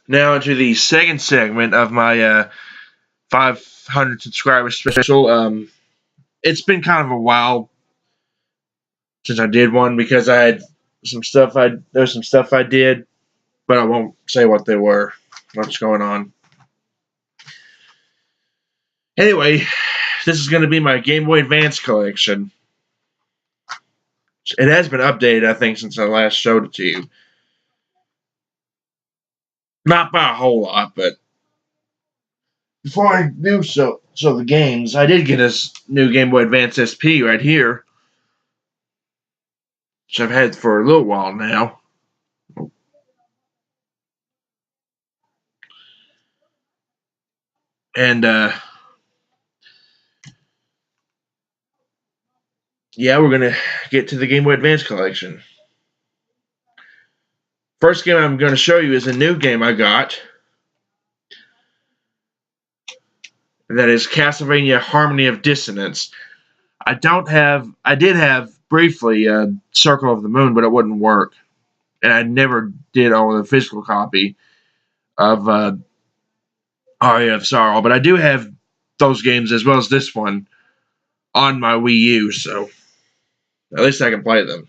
Now into the second segment of my 500 subscriber special. It's been kind of a while since I did one because I had there's some stuff I did, but I won't say what they were, what's going on. Anyway, this is going to be my Game Boy Advance collection. It has been updated, I think, since I last showed it to you. Not by a whole lot, but before I do so the games, I did get a new Game Boy Advance SP right here, which I've had for a little while now. And yeah, we're gonna get to the Game Boy Advance collection. First game I'm going to show you is a new game I got. That is Castlevania Harmony of Dissonance. I did have briefly Circle of the Moon, but it wouldn't work. And I never did own a physical copy of Aria of Sorrow. But I do have those games as well as this one on my Wii U, so at least I can play them.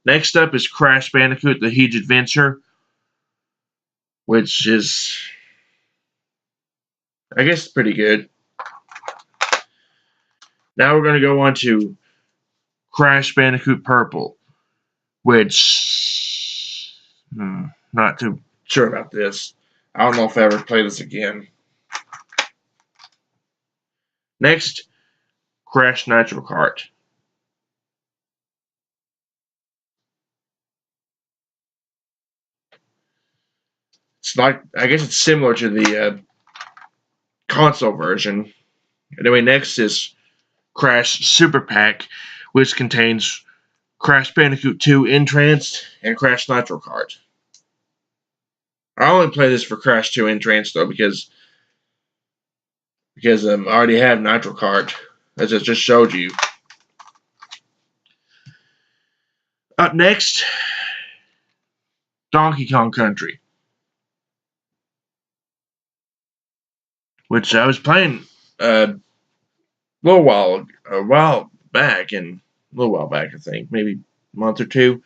Next up is Crash Bandicoot The Huge Adventure, which is, I guess, pretty good. Now we're going to go on to Crash Bandicoot Purple, which, not too sure about this. I don't know if I ever play this again. Next, Crash Nitro Kart. It's like, I guess it's similar to the console version. Anyway, next is Crash Super Pack, which contains Crash Bandicoot 2 Entranced and Crash Nitro Kart. I only play this for Crash 2 Entranced though because I already have Nitro Kart, as I just showed you. Up next, Donkey Kong Country, which I was playing a while back, I think, maybe a month or two,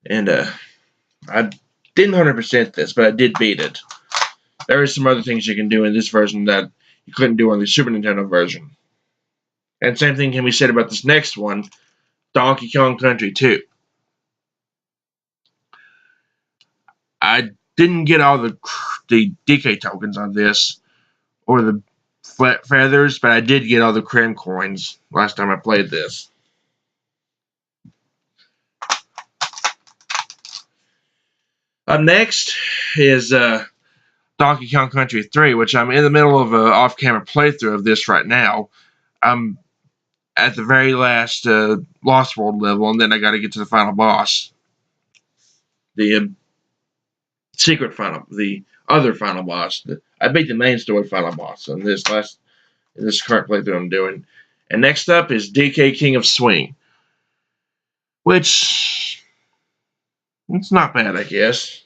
and I didn't 100% this, but I did beat it. There are some other things you can do in this version that you couldn't do on the Super Nintendo version. And same thing can be said about this next one, Donkey Kong Country 2. I didn't get all the DK tokens on this, or the feathers, but I did get all the Crim coins last time I played this. Up next is Donkey Kong Country 3, which I'm in the middle of an off-camera playthrough of this right now. I'm at the very last Lost World level, and then I got to get to the final boss. The the other final boss. I beat the main story final boss in this current playthrough I'm doing. And next up is DK King of Swing, which it's not bad, I guess.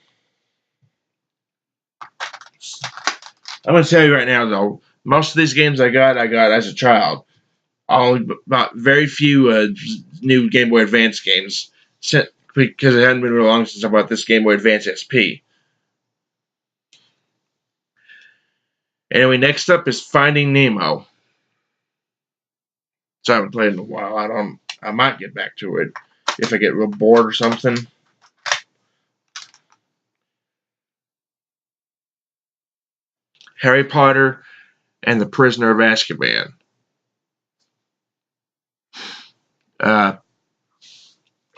I'm going to tell you right now, though, most of these games I got as a child. Only about very few new Game Boy Advance games, because it hadn't been real long since I bought this Game Boy Advance SP. Anyway, next up is Finding Nemo. So I haven't played in a while. I might get back to it if I get real bored or something. Harry Potter and the Prisoner of Azkaban.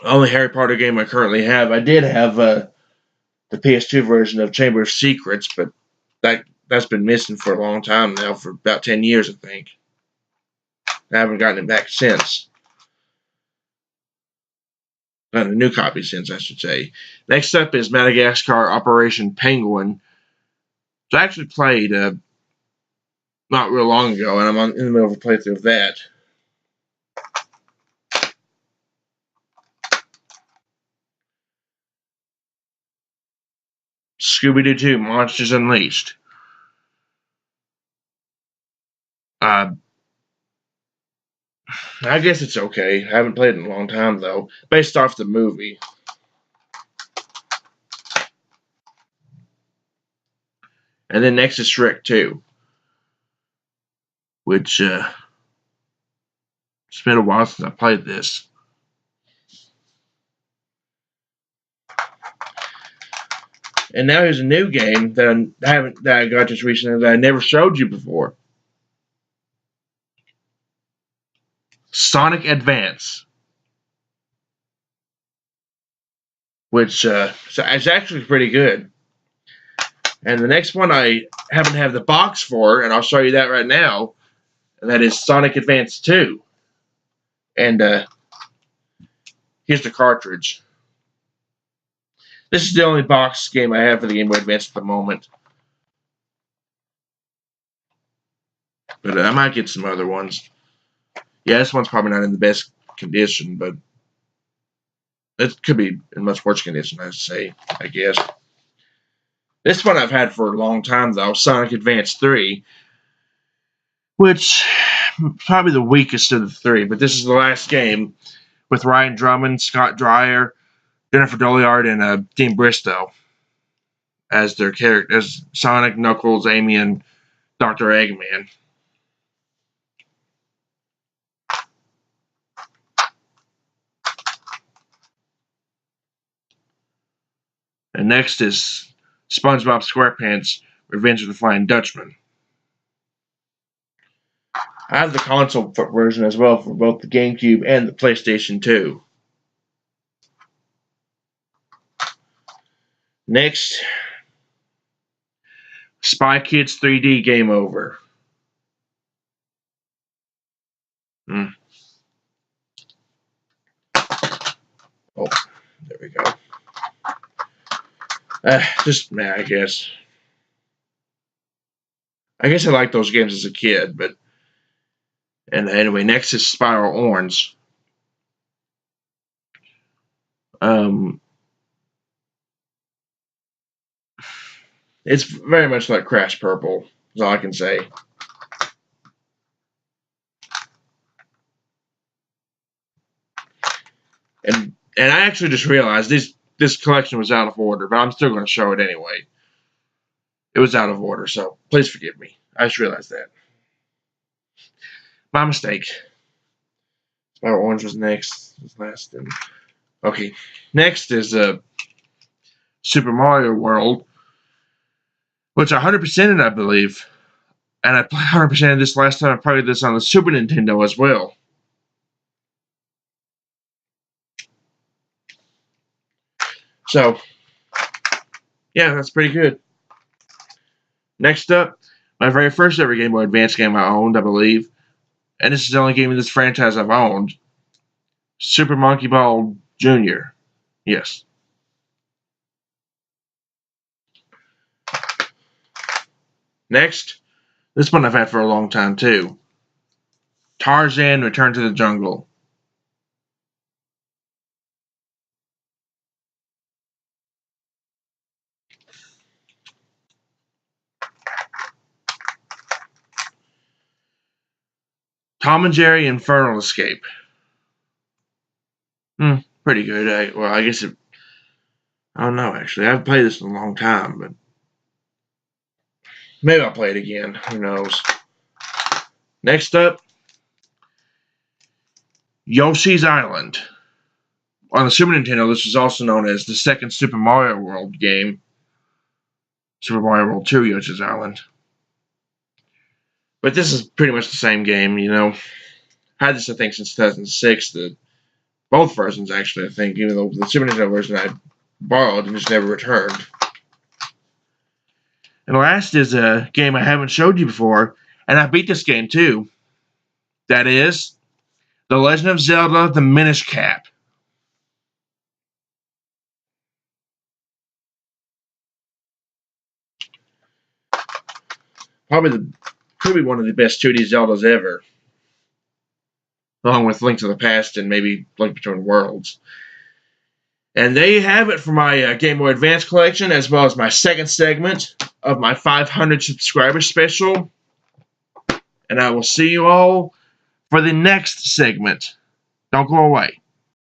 Only Harry Potter game I currently have. I did have the PS2 version of Chamber of Secrets, but that's been missing for a long time now, for about 10 years, I think. I haven't gotten it back since. Gotten a new copy since, I should say. Next up is Madagascar Operation Penguin, which I actually played not real long ago, and I'm in the middle of a playthrough of that. Scooby-Doo 2, Monsters Unleashed. I guess it's okay. I haven't played it in a long time, though. Based off the movie. And then next is Shrek 2. Which, it's been a while since I played this. And now here's a new game that I got just recently that I never showed you before. Sonic Advance. Which so it's actually pretty good. And the next one I haven't had the box for, and I'll show you that right now. And that is Sonic Advance 2. And here's the cartridge. This is the only box game I have for the Game Boy Advance at the moment. But I might get some other ones. Yeah, this one's probably not in the best condition, but it could be in much worse condition, I'd say, I guess. This one I've had for a long time, though, Sonic Advance 3, which probably the weakest of the three, but this is the last game with Ryan Drummond, Scott Dreyer, Jennifer Dolliard, and Dean Bristow as their characters, as Sonic, Knuckles, Amy, and Dr. Eggman. And next is SpongeBob SquarePants, Revenge of the Flying Dutchman. I have the console version as well for both the GameCube and the PlayStation 2. Next, Spy Kids 3D Game Over. Oh, there we go. Just man, I guess. I liked those games as a kid, but and anyway, next is Spiral Orange. It's very much like Crash Purple, is all I can say. And I actually just realized this collection was out of order, but I'm still going to show it anyway. It was out of order, so please forgive me. I just realized that. My mistake. Spiral Orange was next. Was last. And okay, next is Super Mario World, which I 100%ed, I believe. And I played 100% of this last time I played this on the Super Nintendo as well. So, yeah, that's pretty good. Next up, my very first ever Game Boy Advance game I owned, I believe. And this is the only game in this franchise I've owned. Super Monkey Ball Jr. Yes. Next, this one I've had for a long time too. Tarzan Return to the Jungle. Tom and Jerry Infernal Escape. Pretty good. I guess it... I don't know, actually. I haven't played this in a long time, but... maybe I'll play it again. Who knows? Next up, Yoshi's Island. On the Super Nintendo, this was also known as the second Super Mario World game. Super Mario World 2, Yoshi's Island. But this is pretty much the same game, you know. I had this, I think, since 2006. Both versions, actually, I think, even though the Super Nintendo version I borrowed and just never returned. And last is a game I haven't showed you before, and I beat this game too. That is The Legend of Zelda: The Minish Cap. Could be one of the best 2D Zeldas ever. Along with Link to the Past and maybe Link Between Worlds. And there you have it for my Game Boy Advance collection, as well as my second segment of my 500 subscriber special. And I will see you all for the next segment. Don't go away.